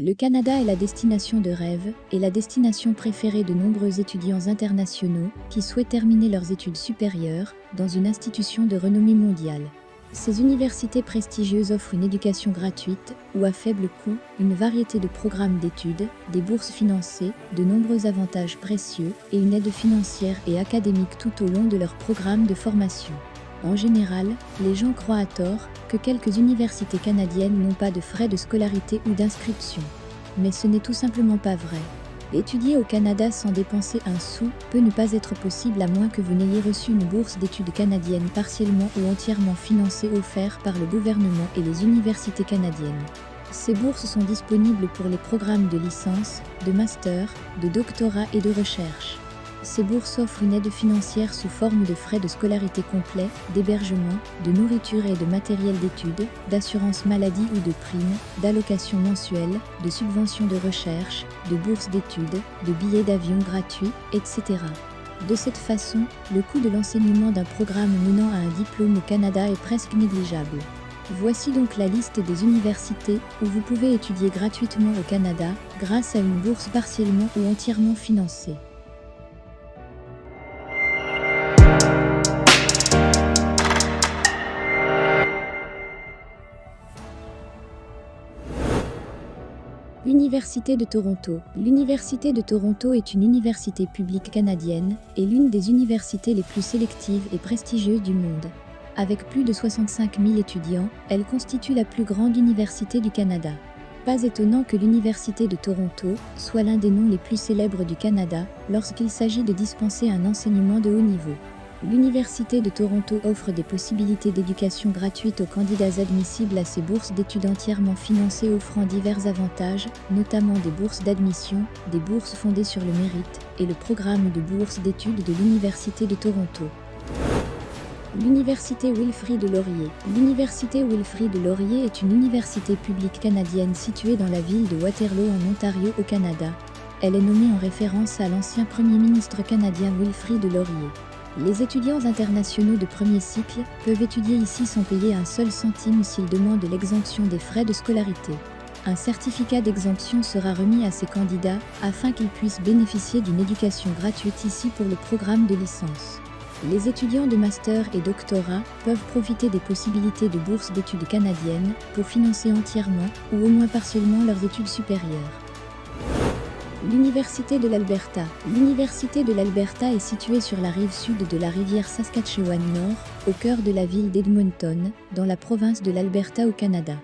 Le Canada est la destination de rêve et la destination préférée de nombreux étudiants internationaux qui souhaitent terminer leurs études supérieures dans une institution de renommée mondiale. Ces universités prestigieuses offrent une éducation gratuite ou à faible coût, une variété de programmes d'études, des bourses financées, de nombreux avantages précieux et une aide financière et académique tout au long de leur programme de formation. En général, les gens croient à tort que quelques universités canadiennes n'ont pas de frais de scolarité ou d'inscription. Mais ce n'est tout simplement pas vrai. Étudier au Canada sans dépenser un sou peut ne pas être possible à moins que vous n'ayez reçu une bourse d'études canadienne partiellement ou entièrement financée offerte par le gouvernement et les universités canadiennes. Ces bourses sont disponibles pour les programmes de licence, de master, de doctorat et de recherche. Ces bourses offrent une aide financière sous forme de frais de scolarité complets, d'hébergement, de nourriture et de matériel d'études, d'assurance maladie ou de primes, d'allocations mensuelles, de subventions de recherche, de bourses d'études, de billets d'avion gratuits, etc. De cette façon, le coût de l'enseignement d'un programme menant à un diplôme au Canada est presque négligeable. Voici donc la liste des universités où vous pouvez étudier gratuitement au Canada grâce à une bourse partiellement ou entièrement financée. Université de Toronto. L'Université de Toronto est une université publique canadienne et l'une des universités les plus sélectives et prestigieuses du monde. Avec plus de 65 000 étudiants, elle constitue la plus grande université du Canada. Pas étonnant que l'Université de Toronto soit l'un des noms les plus célèbres du Canada lorsqu'il s'agit de dispenser un enseignement de haut niveau. L'Université de Toronto offre des possibilités d'éducation gratuite aux candidats admissibles à ces bourses d'études entièrement financées offrant divers avantages, notamment des bourses d'admission, des bourses fondées sur le mérite, et le programme de bourses d'études de l'Université de Toronto. L'Université Wilfrid Laurier. L'Université Wilfrid Laurier est une université publique canadienne située dans la ville de Waterloo en Ontario au Canada. Elle est nommée en référence à l'ancien Premier ministre canadien Wilfrid Laurier. Les étudiants internationaux de premier cycle peuvent étudier ici sans payer un seul centime s'ils demandent l'exemption des frais de scolarité. Un certificat d'exemption sera remis à ces candidats afin qu'ils puissent bénéficier d'une éducation gratuite ici pour le programme de licence. Les étudiants de master et doctorat peuvent profiter des possibilités de bourses d'études canadiennes pour financer entièrement ou au moins partiellement leurs études supérieures. L'Université de l'Alberta. L'Université de l'Alberta est située sur la rive sud de la rivière Saskatchewan-Nord, au cœur de la ville d'Edmonton, dans la province de l'Alberta au Canada.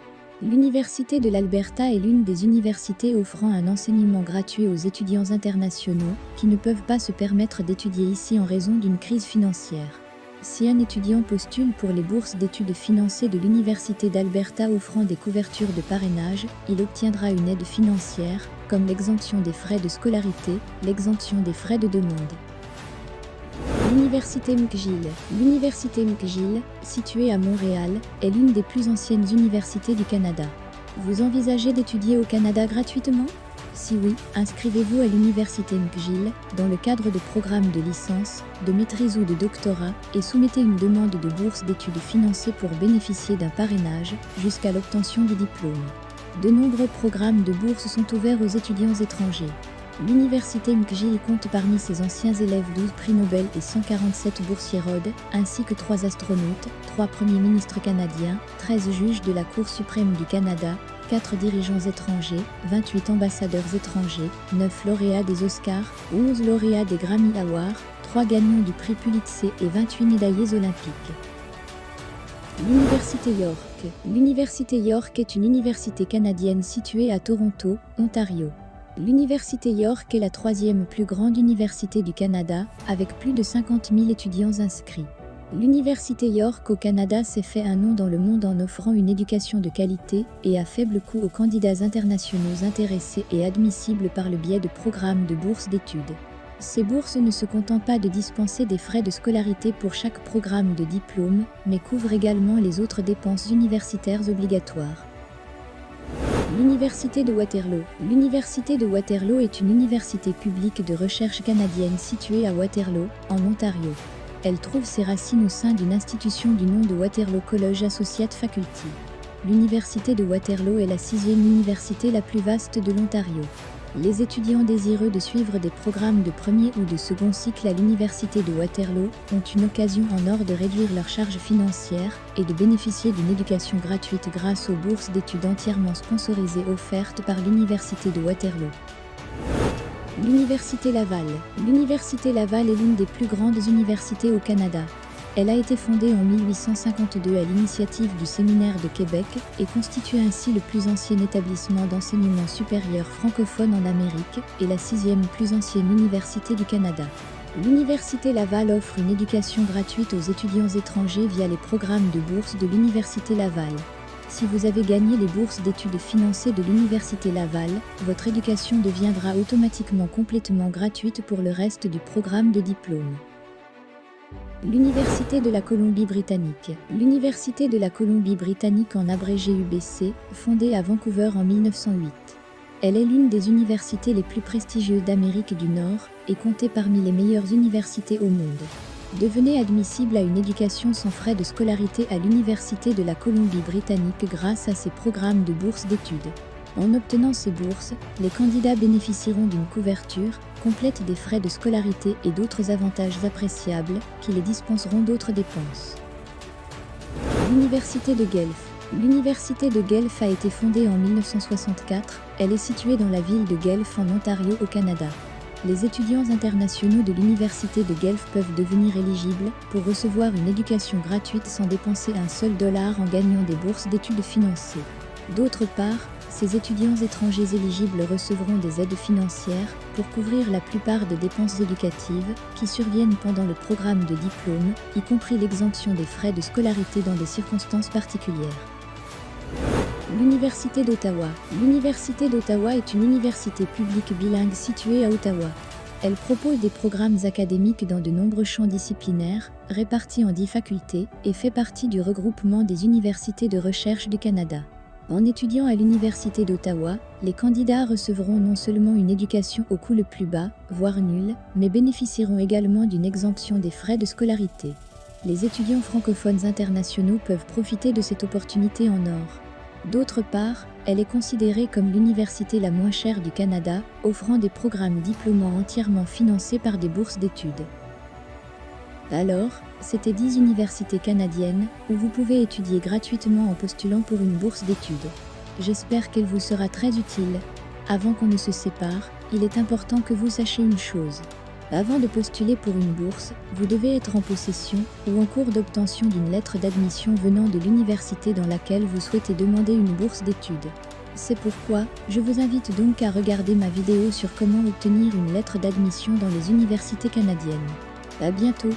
L'Université de l'Alberta est l'une des universités offrant un enseignement gratuit aux étudiants internationaux qui ne peuvent pas se permettre d'étudier ici en raison d'une crise financière. Si un étudiant postule pour les bourses d'études financées de l'Université d'Alberta offrant des couvertures de parrainage, il obtiendra une aide financière, comme l'exemption des frais de scolarité, l'exemption des frais de demande. L'Université McGill. L'Université McGill, située à Montréal, est l'une des plus anciennes universités du Canada. Vous envisagez d'étudier au Canada gratuitement ? Si oui, inscrivez-vous à l'Université McGill dans le cadre de programmes de licence, de maîtrise ou de doctorat et soumettez une demande de bourse d'études financée pour bénéficier d'un parrainage jusqu'à l'obtention du diplôme. De nombreux programmes de bourse sont ouverts aux étudiants étrangers. L'Université McGill compte parmi ses anciens élèves 12 prix Nobel et 147 boursiers Rhodes, ainsi que 3 astronautes, 3 premiers ministres canadiens, 13 juges de la Cour suprême du Canada, 4 dirigeants étrangers, 28 ambassadeurs étrangers, 9 lauréats des Oscars, 11 lauréats des Grammy Awards, 3 gagnants du prix Pulitzer et 28 médaillés olympiques. L'Université York. L'Université York est une université canadienne située à Toronto, Ontario. L'Université York est la 3e plus grande université du Canada, avec plus de 50 000 étudiants inscrits. L'Université York au Canada s'est fait un nom dans le monde en offrant une éducation de qualité et à faible coût aux candidats internationaux intéressés et admissibles par le biais de programmes de bourses d'études. Ces bourses ne se contentent pas de dispenser des frais de scolarité pour chaque programme de diplôme, mais couvrent également les autres dépenses universitaires obligatoires. L'Université de Waterloo. L'Université de Waterloo est une université publique de recherche canadienne située à Waterloo, en Ontario. Elle trouve ses racines au sein d'une institution du nom de Waterloo College Associate Faculty. l'Université de Waterloo est la 6e université la plus vaste de l'Ontario. Les étudiants désireux de suivre des programmes de premier ou de second cycle à l'Université de Waterloo ont une occasion en or de réduire leurs charges financières et de bénéficier d'une éducation gratuite grâce aux bourses d'études entièrement sponsorisées offertes par l'Université de Waterloo. L'Université Laval. L'Université Laval est l'une des plus grandes universités au Canada. Elle a été fondée en 1852 à l'initiative du Séminaire de Québec et constitue ainsi le plus ancien établissement d'enseignement supérieur francophone en Amérique et la 6e plus ancienne université du Canada. L'Université Laval offre une éducation gratuite aux étudiants étrangers via les programmes de bourse de l'Université Laval. Si vous avez gagné les bourses d'études financées de l'Université Laval, votre éducation deviendra automatiquement complètement gratuite pour le reste du programme de diplôme. L'Université de la Colombie-Britannique. L'Université de la Colombie-Britannique, en abrégé UBC, fondée à Vancouver en 1908. Elle est l'une des universités les plus prestigieuses d'Amérique du Nord et comptée parmi les meilleures universités au monde. Devenez admissible à une éducation sans frais de scolarité à l'Université de la Colombie-Britannique grâce à ses programmes de bourses d'études. En obtenant ces bourses, les candidats bénéficieront d'une couverture complète des frais de scolarité et d'autres avantages appréciables qui les dispenseront d'autres dépenses. L'Université de Guelph. L'Université de Guelph a été fondée en 1964. Elle est située dans la ville de Guelph en Ontario au Canada. Les étudiants internationaux de l'Université de Guelph peuvent devenir éligibles pour recevoir une éducation gratuite sans dépenser un seul dollar en gagnant des bourses d'études financées. D'autre part, ces étudiants étrangers éligibles recevront des aides financières pour couvrir la plupart des dépenses éducatives qui surviennent pendant le programme de diplôme, y compris l'exemption des frais de scolarité dans des circonstances particulières. L'Université d'Ottawa. L'Université d'Ottawa est une université publique bilingue située à Ottawa. Elle propose des programmes académiques dans de nombreux champs disciplinaires, répartis en 10 facultés, et fait partie du regroupement des universités de recherche du Canada. En étudiant à l'Université d'Ottawa, les candidats recevront non seulement une éducation au coût le plus bas, voire nul, mais bénéficieront également d'une exemption des frais de scolarité. Les étudiants francophones internationaux peuvent profiter de cette opportunité en or. D'autre part, elle est considérée comme l'université la moins chère du Canada, offrant des programmes diplômants entièrement financés par des bourses d'études. Alors, c'était 10 universités canadiennes où vous pouvez étudier gratuitement en postulant pour une bourse d'études. J'espère qu'elle vous sera très utile. Avant qu'on ne se sépare, il est important que vous sachiez une chose. Avant de postuler pour une bourse, vous devez être en possession ou en cours d'obtention d'une lettre d'admission venant de l'université dans laquelle vous souhaitez demander une bourse d'études. C'est pourquoi, je vous invite donc à regarder ma vidéo sur comment obtenir une lettre d'admission dans les universités canadiennes. À bientôt!